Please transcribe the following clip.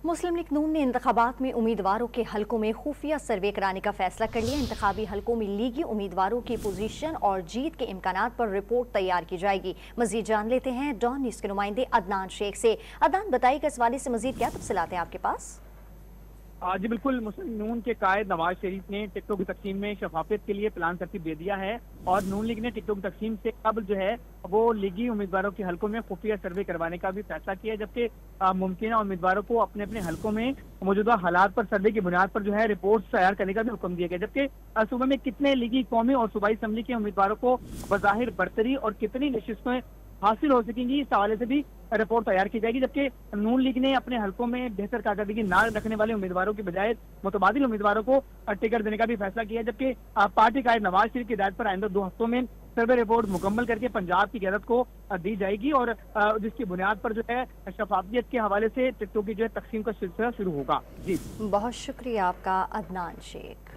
मुस्लिम league नून ने इंतखाबात में उम्मीदवारों के हलकों में खुफिया सर्वे कराने का फैसला कर लिया। इंतखाबी हलकों में लीगी उम्मीदवारों की पोजीशन और जीत के इम्कानात पर रिपोर्ट तैयार की जाएगी। मजीद जान लेते हैं डॉन न्यूज के नुमाइंदे अदनान शेख से। अदनान, बताइएगा इस वाले से मजीद क्या तफसीलात हैं आपके पास? जी बिल्कुल, मुस्लिम नून के कायद नवाज शरीफ ने टिकटों की तकसीम में शफाफियत के लिए प्लान तरतीब दे दिया है और नून लीग ने टिकटों की तकसीम से कबल जो है वो लीगी उम्मीदवारों के हलकों में खुफिया सर्वे करवाने का भी फैसला किया है, जबकि मुमकिन उम्मीदवारों को अपने अपने हलकों में मौजूदा हालात पर सर्वे की बुनियाद पर जो है रिपोर्ट तैयार करने का भी हुक्म दिया गया। जबकि सूबे में कितने लीगी, कौमी और सूबाई असम्बली के उम्मीदवारों को बज़ाहिर बरतरी और कितनी नशिस्तों हासिल हो सकेंगी, इस हवाले से भी रिपोर्ट तैयार की जाएगी। जबकि नून लीग ने अपने हलकों में बेहतर कारकर्दगी न रखने वाले उम्मीदवारों की बजाय मुतबादिल उम्मीदवारों को टिकट देने का भी फैसला किया है। जबकि पार्टी कायद नवाज शरीफ की हिदायत पर आइंदा 2 हफ्तों में सर्वे रिपोर्ट मुकम्मल करके पंजाब की क़यादत को दी जाएगी और जिसकी बुनियाद पर जो है शफाफियत के हवाले से टिकटों की जो है तकसीम का सिलसिला शुरू होगा। जी, बहुत शुक्रिया आपका अदनान शेख।